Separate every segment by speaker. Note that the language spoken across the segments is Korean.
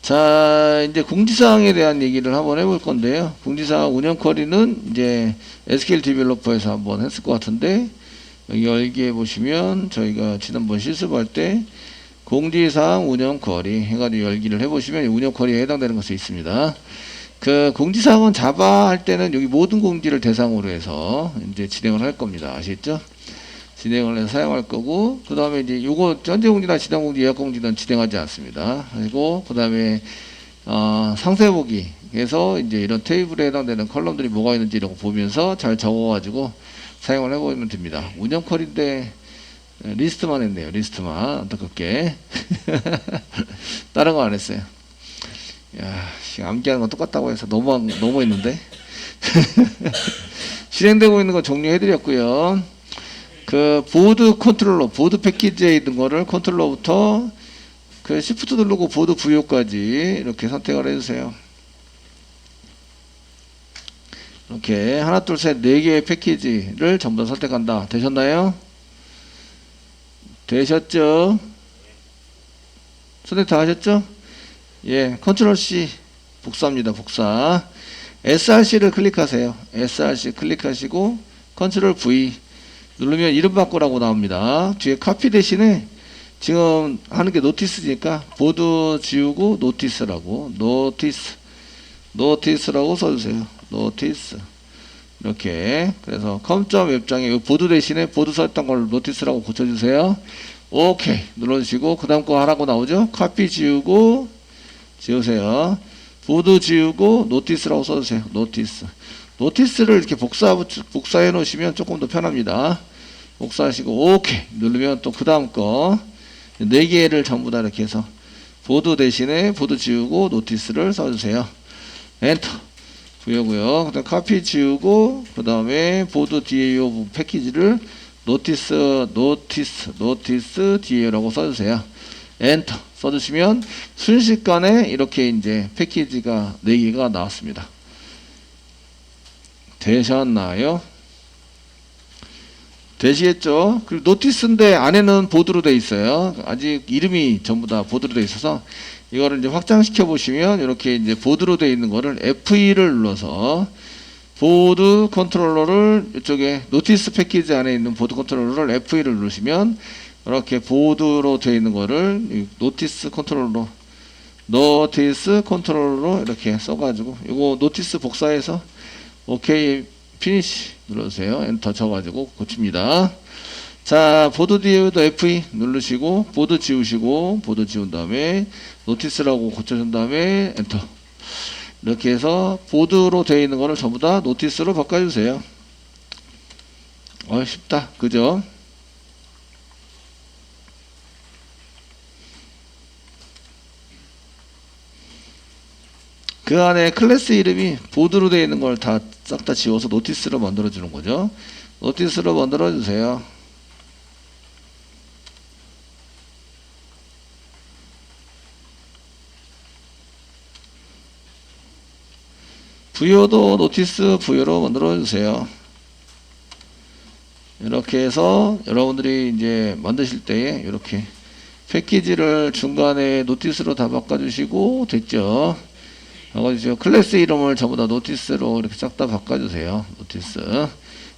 Speaker 1: 자, 이제 공지사항에 대한 얘기를 한번 해볼 건데요. 공지사항 운영 쿼리는 이제 SQL 디벨로퍼에서 한번 했을 것 같은데, 여기 열기에 보시면 저희가 지난번 실습할 때 공지사항 운영 쿼리 해가지고 열기를 해보시면 운영 쿼리에 해당되는 것이 있습니다. 그 공지사항은 자바 할 때는 여기 모든 공지를 대상으로 해서 이제 진행을 할 겁니다. 아시겠죠? 진행을 해서 사용할 거고, 그 다음에 이제 요거 전제 공지나 지정 공지, 예약 공지는 진행하지 않습니다. 그리고 그 다음에 상세 보기에서 이제 이런 테이블에 해당되는 컬럼들이 뭐가 있는지 이런 거 보면서 잘 적어가지고 사용을 해보면 됩니다. 운영 퀄인데 리스트만 했네요. 리스트만 안타깝게 다른 거 안 했어요. 야, 암기하는 건 똑같다고 해서 너무 했는데 실행되고 있는 거 종료해드렸고요. 그 보드 컨트롤러, 보드 패키지에 있는 거를 컨트롤러부터 그 시프트 누르고 보드 부여까지 이렇게 선택을 해주세요. 이렇게 하나, 둘, 셋, 네 개의 패키지를 전부 다 선택한다. 되셨나요? 되셨죠? 선택 다 하셨죠? 예, 컨트롤 C 복사합니다. 복사. SRC를 클릭하세요. SRC 클릭하시고 컨트롤 V 누르면 이름 바꾸라고 나옵니다. 뒤에 카피 대신에 지금 하는 게 노티스니까 보드 지우고 노티스라고 노티스라고 써주세요. 노티스 이렇게. 그래서 컴점 웹장에 보드 대신에 보드 썼던 걸 노티스라고 고쳐주세요. 오케이 눌러주시고 그 다음 거 하라고 나오죠. 카피 지우고 지우세요. 보드 지우고 노티스라고 써주세요. 노티스를 이렇게 복사해 놓으시면 조금 더 편합니다. 복사하시고 오케이 누르면 또 그 다음 거 4개를 전부 다 이렇게 해서 보드 대신에 보드 지우고 노티스를 써주세요. 엔터 부여고요. 그 다음 카피 지우고 그 다음에 보드 뒤에 요 패키지를 노티스 뒤에라고 써주세요. 엔터 써주시면 순식간에 이렇게 이제 패키지가 4개가 나왔습니다. 되셨나요? 되시겠죠? 그리고 노티스인데 안에는 보드로 되어 있어요. 아직 이름이 전부 다 보드로 되어 있어서 이거를 이제 확장시켜 보시면 이렇게 이제 보드로 되어 있는 거를 F2를 눌러서 보드 컨트롤러를 이쪽에 노티스 패키지 안에 있는 보드 컨트롤러를 F2를 누르시면 이렇게 보드로 되어 있는 거를 노티스 컨트롤러 이렇게 써가지고 이거 노티스 복사해서 오케이 피니시 눌러주세요. 엔터 쳐가지고 고칩니다. 자, 보드 뒤에도 F2 누르시고 보드 지우시고 보드 지운 다음에 노티스라고 고쳐준 다음에 엔터. 이렇게 해서 보드로 되어 있는 거를 전부 다 노티스로 바꿔주세요. 쉽다. 그죠? 그 안에 클래스 이름이 보드로 되어 있는 걸 다 싹 다 지워서 노티스로 만들어 주는 거죠. 노티스로 만들어 주세요. 부여도 노티스 부여로 만들어 주세요. 이렇게 해서 여러분들이 이제 만드실 때에 이렇게 패키지를 중간에 노티스로 다 바꿔주시고 됐죠. 바꿔주시고 클래스 이름을 전부 다 노티스로 이렇게 싹 다 바꿔주세요. 노티스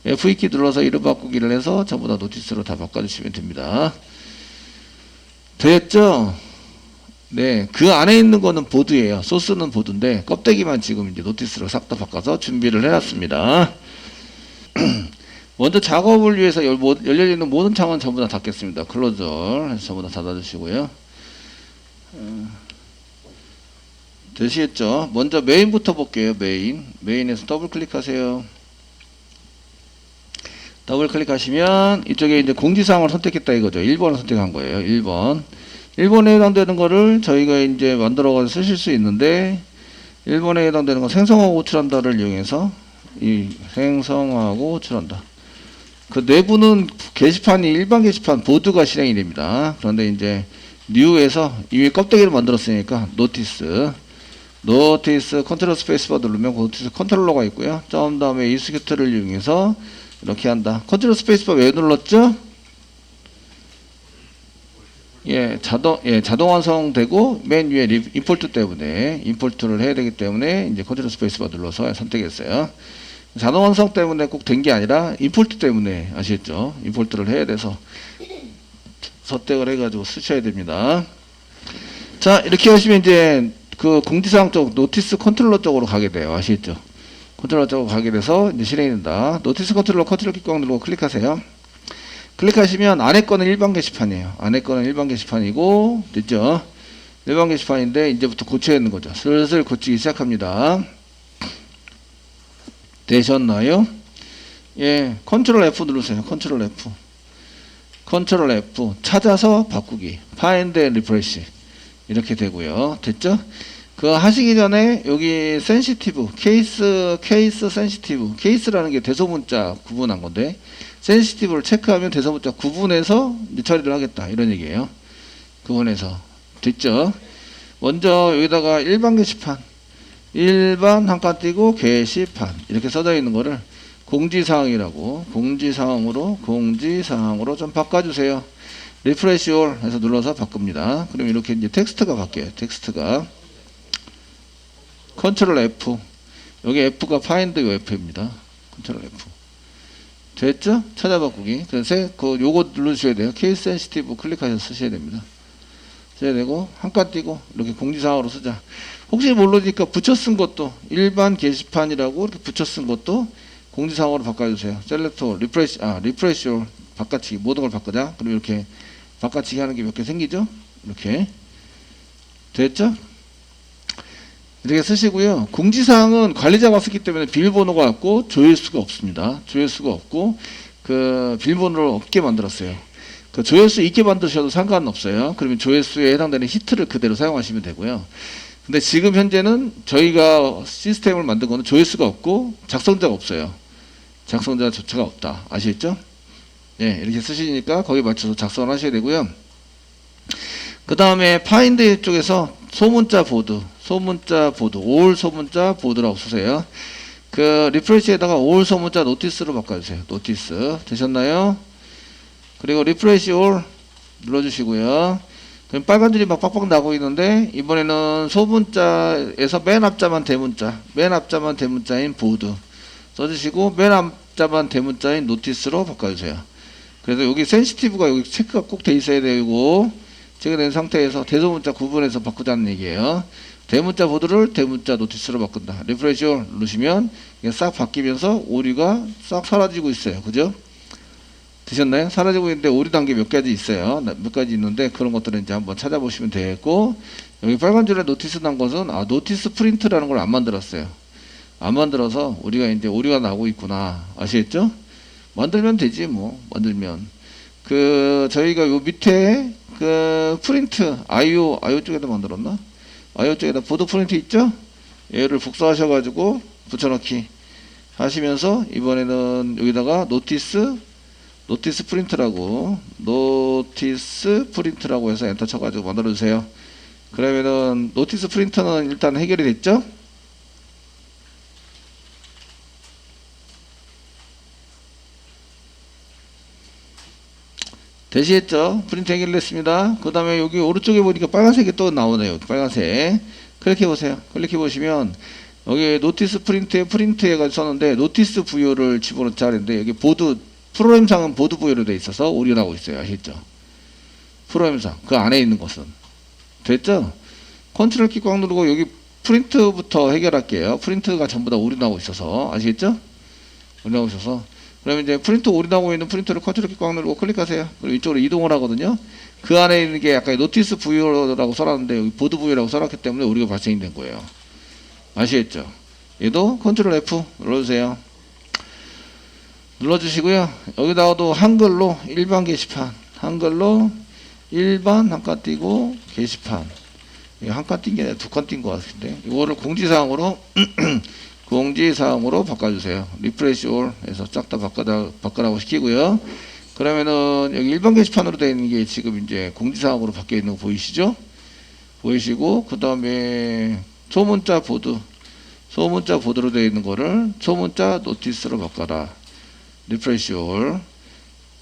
Speaker 1: F2키 눌러서 이름 바꾸기를 해서 전부 다 노티스로 다 바꿔주시면 됩니다. 됐죠? 네, 그 안에 있는 거는 보드예요. 소스는 보드인데 껍데기만 지금 이제 노티스로 싹 다 바꿔서 준비를 해놨습니다. 먼저 작업을 위해서 열려있는 모든 창은 전부 다 닫겠습니다. 클로저 해서 전부 다 닫아주시고요. 되시겠죠? 먼저 메인부터 볼게요. 메인에서 더블 클릭하세요. 더블 클릭하시면 이쪽에 이제 공지사항을 선택했다 이거죠. 1번을 선택한 거예요. 1번에 해당되는 거를 저희가 이제 만들어가지고 쓰실 수 있는데 1번에 해당되는 건 생성하고 호출한다를 이용해서 이 생성하고 호출한다. 그 내부는 게시판이 일반 게시판 보드가 실행이 됩니다. 그런데 이제 뉴에서 이미 껍데기를 만들었으니까 노티스 컨트롤 스페이스바 누르면 노티스 컨트롤러가 있고요. 점 다음에 이스큐트를 이용해서 이렇게 한다. 컨트롤 스페이스바 왜 눌렀죠? 자동 완성되고 맨 위에 임포트 때문에 임포트를 해야 되기 때문에 이제 컨트롤 스페이스바 눌러서 선택했어요. 자동 완성 때문에 꼭 된 게 아니라 임포트 때문에 아시겠죠? 임포트를 해야 돼서 선택을 해가지고 쓰셔야 됩니다. 자, 이렇게 하시면 이제 그 공지사항 쪽 노티스 컨트롤러 쪽으로 가게 돼요. 아시겠죠? 컨트롤러 쪽으로 가게 돼서 이제 실행이 된다. 노티스 컨트롤러 컨트롤 키 꽉 누르고 클릭하세요. 클릭하시면 안에 거는 일반 게시판이에요. 안에 거는 일반 게시판이고, 됐죠? 일반 게시판인데 이제부터 고쳐야 하는 거죠. 슬슬 고치기 시작합니다. 되셨나요? 예, 컨트롤 F 누르세요. 컨트롤 F. 컨트롤 F 찾아서 바꾸기. 파인드 앤 리프레시. 이렇게 되고요. 됐죠? 그거 하시기 전에 여기 센시티브, 케이스 센시티브. 케이스라는 게 대소문자 구분한 건데 센시티브를 체크하면 대소문자 구분해서 처리를 하겠다. 이런 얘기예요. 구분해서. 됐죠? 먼저 여기다가 일반 게시판. 일반 한 칸 띄고 게시판. 이렇게 써져 있는 거를 공지사항이라고 공지사항으로 좀 바꿔주세요. 리프레시 올 해서 눌러서 바꿉니다. 그럼 이렇게 이제 텍스트가 바뀌어요. 텍스트가 컨트롤 F. 여기 F가 파인드 F입니다. 컨트롤 F. 됐죠? 찾아 바꾸기. 그래서 요거 눌러주셔야 돼요. 케이스 센시티브 클릭하셔서 쓰셔야 됩니다. 써야 되고 한 칸 띄고 이렇게 공지사항으로 쓰자. 혹시 모르니까 붙여 쓴 것도 일반 게시판이라고 이렇게 붙여 쓴 것도 공지사항으로 바꿔주세요. 셀렉트 리프레시 올 바꿔치기 모든 걸 바꾸자. 그럼 이렇게 바꿔치기 하는 게 몇 개 생기죠? 이렇게 됐죠? 이렇게 쓰시고요. 공지사항은 관리자가 쓰기 때문에 비밀번호가 없고 조회수가 없습니다. 조회수가 없고 그 비밀번호를 없게 만들었어요. 그 조회수 있게 만드셔도 상관은 없어요. 그러면 조회수에 해당되는 히트를 그대로 사용하시면 되고요. 근데 지금 현재는 저희가 시스템을 만든 거는 조회수가 없고 작성자가 없어요. 작성자 조차가 없다. 아시겠죠? 예, 이렇게 쓰시니까 거기에 맞춰서 작성을 하셔야 되고요. 그 다음에 파인드 쪽에서 소문자 보드, 올 소문자 보드라고 쓰세요. 그 리프레시에다가 올 소문자 노티스로 바꿔주세요. 노티스 되셨나요? 그리고 리프레시 올 눌러주시고요. 그럼 빨간 줄이 막 빡빡 나고 있는데 이번에는 소문자에서 맨 앞자만 대문자인 보드 써주시고 맨 앞자만 대문자인 노티스로 바꿔주세요. 그래서 여기 센시티브가 여기 체크가 꼭 돼 있어야 되고 체크된 상태에서 대소문자 구분해서 바꾸자는 얘기예요. 대문자 보드를 대문자 노티스로 바꾼다. 리프레시 올 누르시면 이게 싹 바뀌면서 오류가 싹 사라지고 있어요. 그죠? 드셨나요? 사라지고 있는데 오류 단계 몇 가지 있어요. 몇 가지 있는데 그런 것들은 이제 한번 찾아보시면 되겠고 여기 빨간 줄에 노티스 난 것은 노티스 프린트라는 걸 안 만들었어요. 안 만들어서 우리가 이제 오류가 나고 있구나. 아시겠죠? 만들면 되지 뭐. 만들면 그 저희가 요 밑에 그 프린트 IO 쪽에다 만들었나? IO 쪽에다 보드 프린트 있죠? 얘를 복사하셔가지고 붙여넣기 하시면서 이번에는 여기다가 노티스 프린트라고 해서 엔터 쳐가지고 만들어주세요. 그러면은 노티스 프린터는 일단 해결이 됐죠? 되시겠죠? 프린트 해결됐습니다. 그 다음에 여기 오른쪽에 보니까 빨간색이 또 나오네요. 빨간색. 클릭해 보세요. 클릭해 보시면 여기 노티스 프린트 해가지고 썼는데 노티스 부여를 집어넣자 하는데 여기 보드 프로그램상은 보드 부여로 되어 있어서 오류가 나고 있어요. 아시겠죠? 프로그램상 그 안에 있는 것은 됐죠? 컨트롤 키 꽉 누르고 여기 프린트부터 해결할게요. 프린트가 전부 다 오류 나고 있어서 아시겠죠? 오류 나고 있어서 그러면 이제 프린트 오류 나고 있는 프린터를 컨트롤 키 꽉 누르고 클릭하세요. 그럼 이쪽으로 이동을 하거든요. 그 안에 있는 게 약간 노티스 부여라고 써놨는데 여기 보드 부여라고 써놨기 때문에 오류가 발생이 된 거예요. 아시겠죠? 얘도 컨트롤 F 눌러주세요. 눌러주시고요. 여기다가도 한글로 일반 게시판, 한글로 일반 한 칸 띄고 게시판. 한 칸 띈 게 아니라 두 칸 띈 것 같은데 이거를 공지사항으로 바꿔주세요. 리프레시 올 해서 싹 다 바꿔라고 시키고요. 그러면은 여기 일반 게시판으로 되어 있는 게 지금 이제 공지사항으로 바뀌어 있는 거 보이시죠? 보이시고 그 다음에 소문자 보드로 되어 있는 거를 소문자 노티스로 바꿔라. 리프레시 올.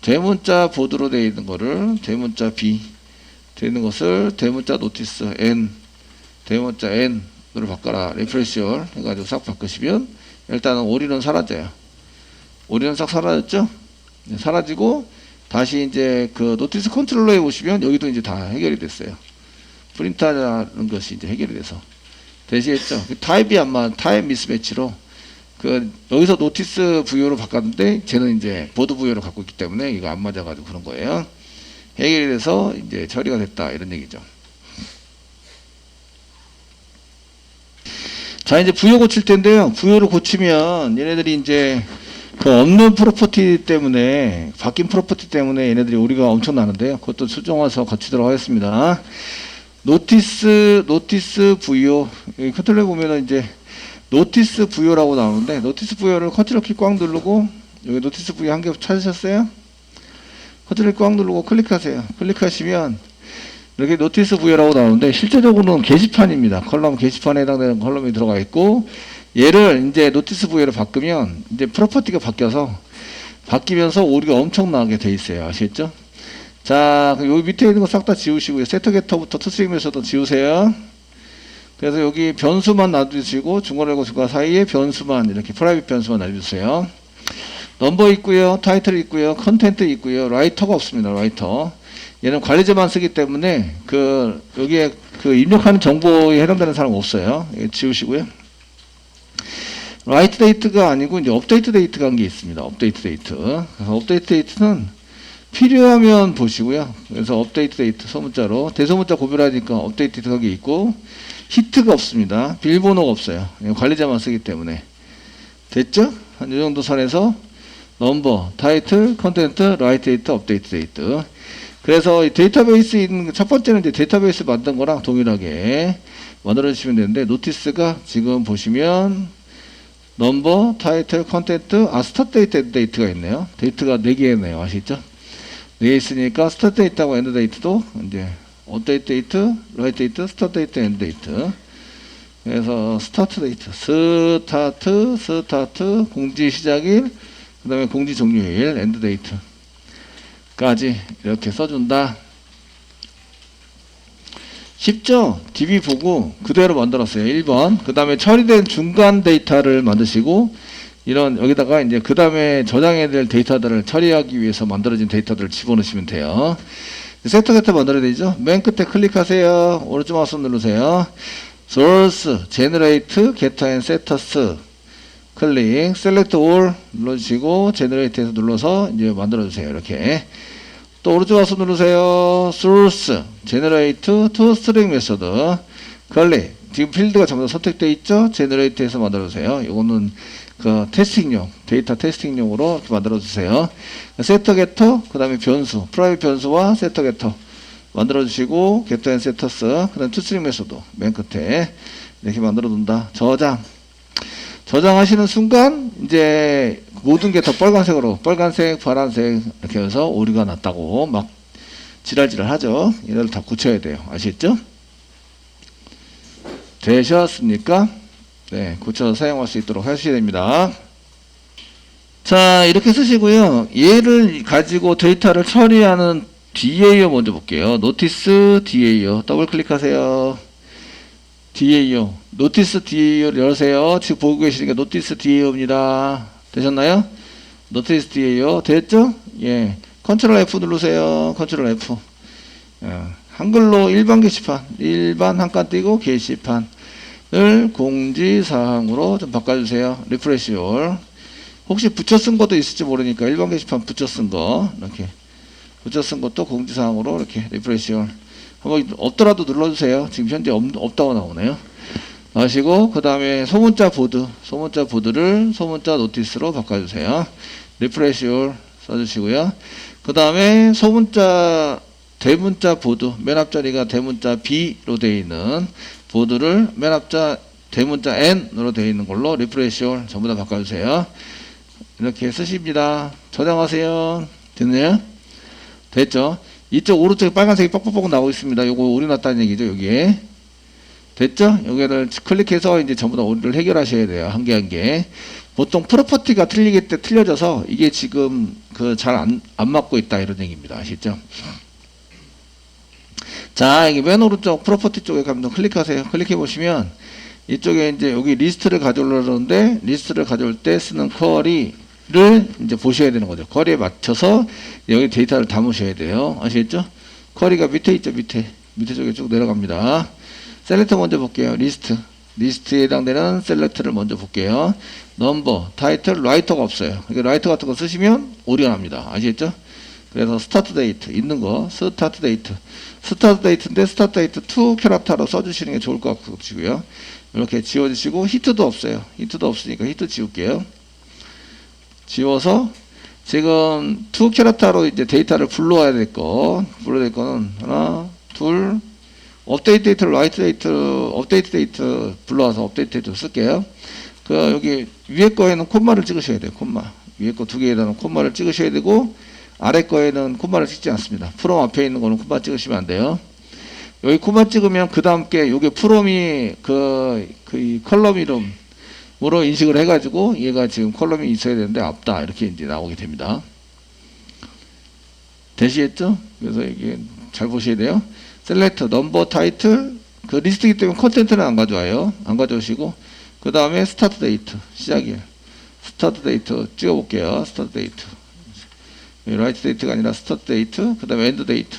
Speaker 1: 대문자 보드로 되어 있는 거를 대문자 되어 있는 것을 대문자 노티스 N, 대문자 N으로 바꿔라. 리프레시얼 해가지고 싹 바꾸시면 일단은 오리는 사라져요. 오리는 싹 사라졌죠? 네, 사라지고 다시 이제 그 노티스 컨트롤러에 보시면 여기도 이제 다 해결이 됐어요. 프린트하는 것이 이제 해결이 돼서 되시겠죠? 타입이 아마 타입 미스매치로 여기서 노티스 VO로 바꿨는데 쟤는 이제 보드 VO로 갖고 있기 때문에 이거 안 맞아가지고 그런 거예요. 해결이 돼서 이제 처리가 됐다 이런 얘기죠. 자, 이제 VO 고칠 텐데요. VO를 고치면 얘네들이 이제 그 없는 프로퍼티 때문에, 바뀐 프로퍼티 때문에 얘네들이 오리가 엄청 나는데요. 그것도 수정해서 거치도록 하겠습니다. 노티스 VO, 여기 컨트롤에 보면은 이제 노티스 VO라고 나오는데, 노티스 VO를 컨트롤 키 꽉 누르고, 여기 노티스 VO 한 개 찾으셨어요? 컨트롤 꽉 누르고 클릭하세요. 클릭하시면, 이렇게 노티스 VO라고 나오는데, 실제적으로는 게시판입니다. 컬럼, 게시판에 해당되는 컬럼이 들어가 있고, 얘를 이제 노티스 VO를 바꾸면, 이제 프로퍼티가 바뀌면서 오류가 엄청나게 돼 있어요. 아시겠죠? 자, 여기 밑에 있는 거 싹 다 지우시고요. 세터 게터부터 투스트링에서도 지우세요. 그래서 여기 변수만 놔두시고 중괄호하고 중괄호 사이에 변수만 이렇게 프라이빗 변수만 놔주세요. 넘버 있고요, 타이틀 있고요, 컨텐트 있고요, 라이터가 없습니다. 라이터. 얘는 관리자만 쓰기 때문에 여기에 입력하는 정보에 해당되는 사람 없어요. 지우시고요. 라이트 데이트가 아니고 이제 업데이트 데이트가 한 게 있습니다. 업데이트 데이트. 그래서 업데이트 데이트는 필요하면 보시고요. 그래서 업데이트 데이트 소문자로 대소문자 고별하니까 업데이트 데이트가 있고 히트가 없습니다. 비밀번호가 없어요. 관리자만 쓰기 때문에. 됐죠? 한 이 정도 선에서 넘버, 타이틀, 컨텐트, 라이트 데이트, 업데이트 데이트. 그래서 이 데이터베이스에 있는 첫 번째는 이제 데이터베이스 만든 거랑 동일하게 만들어 주시면 되는데, 노티스가 지금 보시면 넘버, 타이틀, 컨텐트, 스타트 데이트, 엔드 데이트가 있네요. 데이트가 4개네요. 아시죠? 4개 있으니까 스타트 데이트하고 엔드 데이트도 이제 업데이트 데이트, 라이트 데이트, 스타트 데이트, 엔드 데이트. 그래서 스타트 데이트, 스타트, 공지 시작일, 그 다음에 공지 종료일, 엔드 데이트까지 이렇게 써준다. 쉽죠? DB 보고 그대로 만들었어요. 1번. 그 다음에 처리된 중간 데이터를 만드시고, 여기다가 이제 그 다음에 저장해야 될 데이터들을 처리하기 위해서 만들어진 데이터들을 집어넣으시면 돼요. 세터 게터 만들어야 되죠? 맨 끝에 클릭하세요. 오른쪽 마우스 누르세요. source, generate, getter and setters. 클릭, select all 눌러주시고, generate에서 눌러서 이제 만들어주세요. 이렇게. 또 오른쪽 마우스 누르세요. source, generate, toString method. 클릭. 지금 필드가 전부 다 선택되어 있죠? generate에서 만들어주세요. 이거는 테스팅용, 데이터 테스팅용으로 이렇게 만들어주세요. 세터 게터, 그 다음에 변수, 프라이빗 변수와 세터 게터 만들어주시고, 게터 앤 세터스, 그 다음에 투스트링 메소드 맨 끝에 이렇게 만들어둔다. 저장하시는 순간 이제 모든 게 다 빨간색으로, 빨간색, 파란색 이렇게 해서 오류가 났다고 막 지랄지랄 하죠. 얘네들 다 고쳐야 돼요. 아시겠죠? 되셨습니까? 네, 고쳐서 사용할 수 있도록 하셔야 됩니다. 자, 이렇게 쓰시고요. 얘를 가지고 데이터를 처리하는 DAO 먼저 볼게요. 노티스 DAO 더블 클릭하세요. DAO, 노티스 DAO를 열으세요. 지금 보고 계시니까 노티스 DAO입니다. 되셨나요? 노티스 DAO 됐죠? 예, 컨트롤 F 누르세요. 컨트롤 F. 한글로 일반 게시판, 일반 한 칸 띄고 게시판 을 공지사항으로 좀 바꿔주세요. 리프레시 올. 혹시 붙여 쓴 것도 있을지 모르니까 일반 게시판 붙여 쓴 거, 이렇게 붙여 쓴 것도 공지사항으로 이렇게 리프레시 올. 한번 없더라도 눌러주세요. 지금 현재 없다고 나오네요. 하시고, 그 다음에 소문자 보드를 소문자 노티스로 바꿔주세요. 리프레시 올 써주시고요. 그 다음에 대문자 보드, 맨 앞자리가 대문자 B로 되어 있는 보드를 맨 앞자 대문자 N으로 되어 있는 걸로 리프레시 올 전부 다 바꿔주세요. 이렇게 쓰십니다. 저장하세요. 됐네요? 됐죠? 이쪽 오른쪽에 빨간색이 뻑뻑뻑 나오고 있습니다. 요거 오류 났다는 얘기죠, 여기에. 됐죠? 여기를 클릭해서 이제 전부 다 오류를 해결하셔야 돼요. 한 개 한 개. 보통 프로퍼티가 틀려져서 이게 지금 잘 안 맞고 있다 이런 얘기입니다. 아시죠? 자, 여기 맨 오른쪽 프로퍼티 쪽에 가면 클릭하세요. 클릭해 보시면 이쪽에 이제 여기 리스트를 가져오려고 그러는데 리스트를 가져올 때 쓰는 쿼리를 이제 보셔야 되는 거죠. 쿼리에 맞춰서 여기 데이터를 담으셔야 돼요. 아시겠죠? 쿼리가 밑에 있죠. 밑에 쪽에 쭉 내려갑니다. 셀렉터 먼저 볼게요. 리스트에 해당되는 셀렉트를 먼저 볼게요. 넘버, 타이틀, 라이터가 없어요. 그러니까 라이터 같은 거 쓰시면 오류가 납니다. 아시겠죠? 그래서 스타트 데이트 있는 거 스타트 데이트인데 스타트 데이트 2 캐릭터로 써주시는 게 좋을 것 같고요. 이렇게 지워주시고 히트도 없어요. 히트도 없으니까 히트 지울게요. 지워서 지금 2 캐릭터로 이제 데이터를 불러야 될 거는 하나, 둘, 업데이트 데이트, 라이트 데이트, 업데이트 데이트 불러와서 업데이트 데이트 쓸게요. 그 여기 위에 거에는 콤마를 찍으셔야 돼요. 콤마 위에 거 두 개에다는 콤마를 찍으셔야 되고 아래 거에는 콤마를 찍지 않습니다. 프롬 앞에 있는 거는 콤마 찍으시면 안 돼요. 여기 콤마 찍으면 그 다음 게 요게 프롬이 그 컬럼 이름으로 인식을 해가지고 얘가 지금 컬럼이 있어야 되는데 없다 이렇게 이제 나오게 됩니다. 되시겠죠? 그래서 이게 잘 보셔야 돼요. 셀렉트 넘버 타이틀 그 리스트이기 때문에 컨텐츠는 안 가져와요. 안 가져오시고 그 다음에 스타트 데이트 시작이에요. 스타트 데이트 찍어볼게요. 스타트 데이트 라이트 데이트가 아니라 스타트 데이트 그 다음에 엔드 데이트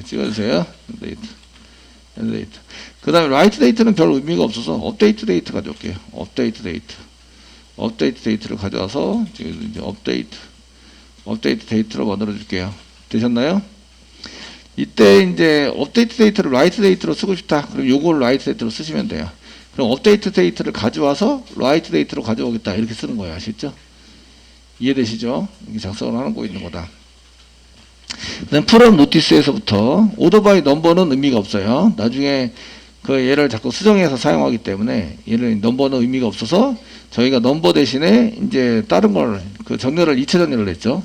Speaker 1: 찍어주세요. 엔드 데이트 그 다음에 라이트 데이트는 별 의미가 없어서 업데이트 데이트 가져올게요. 업데이트 데이트를 가져와서 지금 이제 업데이트 데이트로 만들어 줄게요. 되셨나요? 이때 이제 업데이트 데이트를 라이트 데이트로 쓰고 싶다. 그럼 요걸 라이트 데이트로 쓰시면 돼요. 그럼 업데이트 데이트를 가져와서 라이트 데이트로 가져오겠다. 이렇게 쓰는 거예요. 아시죠? 이해되시죠? 이렇게 작성을 하는 거 있는 거다. 그다음 프롬 노티스에서부터 오더 바이 넘버는 의미가 없어요. 나중에 그 얘를 자꾸 수정해서 사용하기 때문에 얘를 넘버는 의미가 없어서 저희가 넘버 대신에 이제 다른 걸 그 정렬을 2차 정렬을 했죠.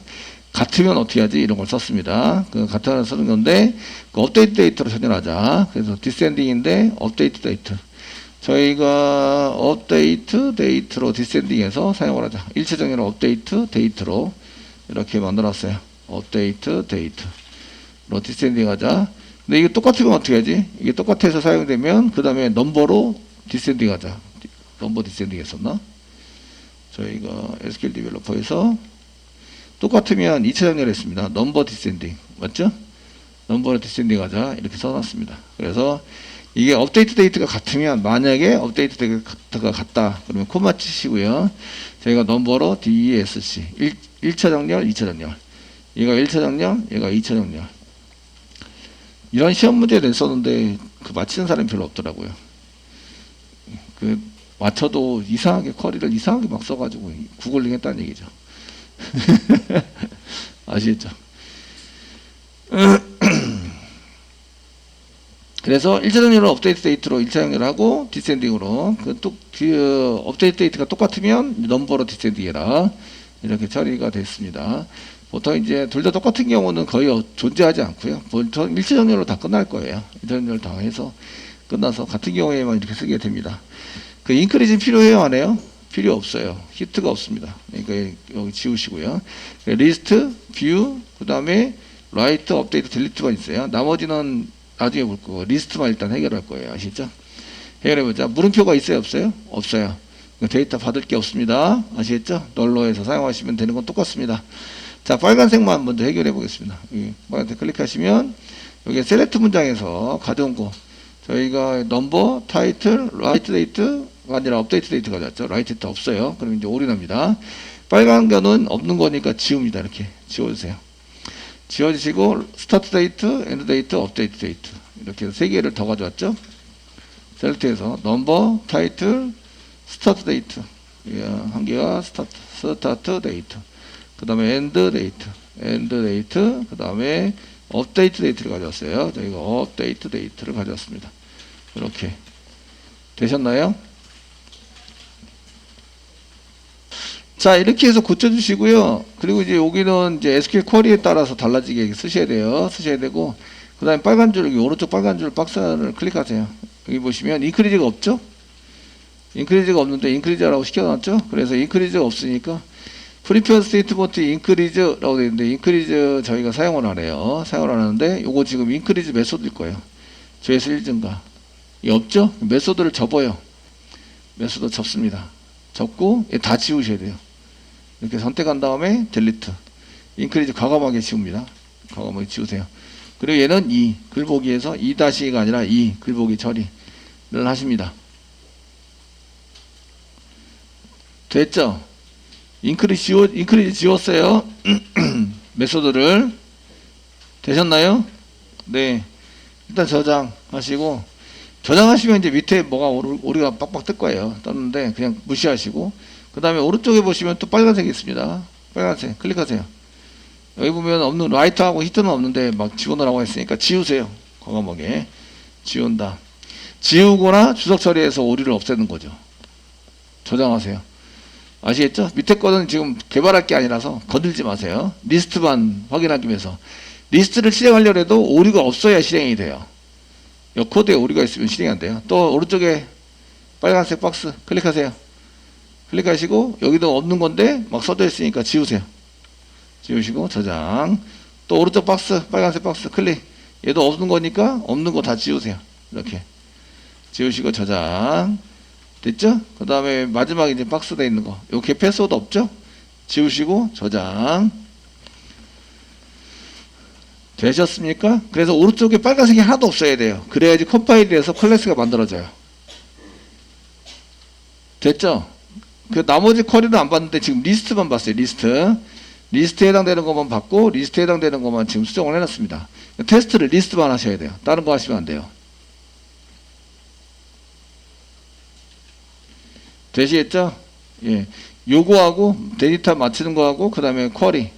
Speaker 1: 같으면 어떻게 하지? 이런 걸 썼습니다. 그 같으면 쓰는 건데 그 업데이트 데이터로 전환하자. 그래서 디센딩인데 업데이트 데이트. 저희가 업데이트 데이트로 디센딩해서 사용을 하자. 1차 정렬은 업데이트 데이트로 이렇게 만들었어요. 업데이트 데이트로 디센딩 하자. 근데 이게 똑같으면 어떻게 하지? 이게 똑같아서 사용되면 그 다음에 넘버로 디센딩 하자. 넘버 디센딩 했었나? 저희가 SQL 디벨로퍼에서 똑같으면 2차 정렬 했습니다. 넘버 디센딩 맞죠? 넘버로 디센딩 하자 이렇게 써놨습니다. 그래서 이게 업데이트 데이트가 같으면 만약에 업데이트 데이트가 같다 그러면 코마 치시고요. 저희가 넘버로 DESC 1차 정렬 2차 정렬 얘가 1차 정렬 얘가 2차 정렬 이런 시험 문제 냈었는데 그 맞히는 사람이 별로 없더라고요. 그 맞춰도 이상하게 쿼리를 이상하게 막 써가지고 구글링 했다는 얘기죠. 아시겠죠? 그래서 1차 정렬은 업데이트 데이트로 1차 정렬하고 디센딩으로 그 업데이트 데이트가 똑같으면 넘버로 디센딩 해라 이렇게 처리가 됐습니다. 보통 이제 둘 다 똑같은 경우는 거의 존재하지 않고요. 보통 1차 정렬로 다 끝날 거예요. 1차 정렬 다 해서 끝나서 같은 경우에만 이렇게 쓰게 됩니다. 그 인크리즈는 필요해요? 안 해요? 필요 없어요. 히트가 없습니다. 그러니까 여기 지우시고요. 리스트, 뷰, 그 다음에 라이트, 업데이트, 딜리트만 있어요. 나머지는 나중에 볼 거고 리스트만 일단 해결할 거예요. 아시죠? 해결해보자. 물음표가 있어요? 없어요? 없어요. 데이터 받을 게 없습니다. 아시겠죠? 널러에서 사용하시면 되는 건 똑같습니다. 자, 빨간색만 먼저 해결해 보겠습니다. 여기 빨간색 클릭하시면 여기 셀렉트 문장에서 가져온 거 저희가 넘버, 타이틀, 라이트 데이트가 아니라 업데이트 데이트가 졌죠. 라이트 데이트 없어요. 그럼 이제 올인합니다. 빨간 거는 없는 거니까 지웁니다. 이렇게 지워주세요. 지워주시고 스타트 데이트, 엔드 데이트, 업데이트 데이트 이렇게 세 개를 더 가져왔죠. 셀렉트에서 넘버, 타이틀, 스타트 데이트 한 개가 스타트 데이트 그 다음에 엔드 데이트 그 다음에 업데이트 데이트를 가져왔어요. 저희가 업데이트 데이트를 가져왔습니다. 이렇게 되셨나요? 자, 이렇게 해서 고쳐주시고요. 그리고 이제 여기는 이제 SQL 쿼리에 따라서 달라지게 쓰셔야 돼요. 쓰셔야 되고, 그 다음에 빨간 줄, 여기 오른쪽 빨간 줄 박스를 클릭하세요. 여기 보시면 인크리즈가 없죠? 인크리즈가 없는데 인크리즈라고 시켜놨죠? 그래서 인크리즈가 없으니까 프리페어 스테이트먼트 인크리즈라고 되어 있는데 인크리즈 저희가 사용을 안 해요. 사용을 안 하는데 요거 지금 인크리즈 메소드일 거예요. 조회수 1증가. 이 없죠? 메소드를 접어요. 메소드 접습니다. 접고 다 지우셔야 돼요. 이렇게 선택한 다음에 델리트. 인크리즈 과감하게 지웁니다. 과감하게 지우세요. 그리고 얘는 글보기에서 2-2가 아니라 글보기 처리를 하십니다. 됐죠? 인크리즈 지웠어요. 메소드를. 되셨나요? 네. 일단 저장하시고, 저장하시면 이제 밑에 뭐가 오류가 빡빡 뜰 거예요. 떴는데 그냥 무시하시고, 그 다음에 오른쪽에 보시면 또 빨간색이 있습니다. 빨간색 클릭하세요. 여기 보면 없는 라이트하고 히트는 없는데 막 지워놓으라고 했으니까 지우세요. 과감하게 지운다. 지우거나 주석 처리해서 오류를 없애는 거죠. 저장하세요. 아시겠죠? 밑에 거는 지금 개발할 게 아니라서 건들지 마세요. 리스트만 확인하기 위해서. 리스트를 실행하려고 해도 오류가 없어야 실행이 돼요. 이 코드에 오류가 있으면 실행이 안 돼요. 또 오른쪽에 빨간색 박스 클릭하세요. 클릭하시고 여기도 없는 건데 막 써져 있으니까 지우세요. 지우시고 저장. 또 오른쪽 박스 빨간색 박스 클릭. 얘도 없는 거니까 없는 거 다 지우세요. 이렇게 지우시고 저장. 됐죠? 그 다음에 마지막에 이제 박스 돼 있는 거. 요게 패스워드 없죠? 지우시고 저장. 되셨습니까? 그래서 오른쪽에 빨간색이 하나도 없어야 돼요. 그래야지 컴파일이 해서 클래스가 만들어져요. 됐죠? 그 나머지 쿼리는 안 봤는데 지금 리스트만 봤어요. 리스트에 해당되는 것만 봤고 리스트에 해당되는 것만 지금 수정을 해놨습니다. 테스트를 리스트만 하셔야 돼요. 다른 거 하시면 안 돼요. 되시겠죠? 예. 요거하고 데이터 맞추는 거하고 그 다음에 쿼리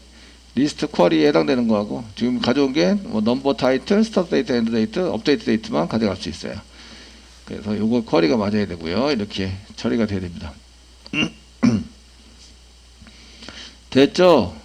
Speaker 1: 리스트 쿼리에 해당되는 거하고 지금 가져온 게 뭐 넘버 타이틀, 스타트 데이터, 엔드 데이터, 업데이트 데이트만 가져갈 수 있어요. 그래서 요거 쿼리가 맞아야 되고요. 이렇게 처리가 돼야 됩니다. 됐죠?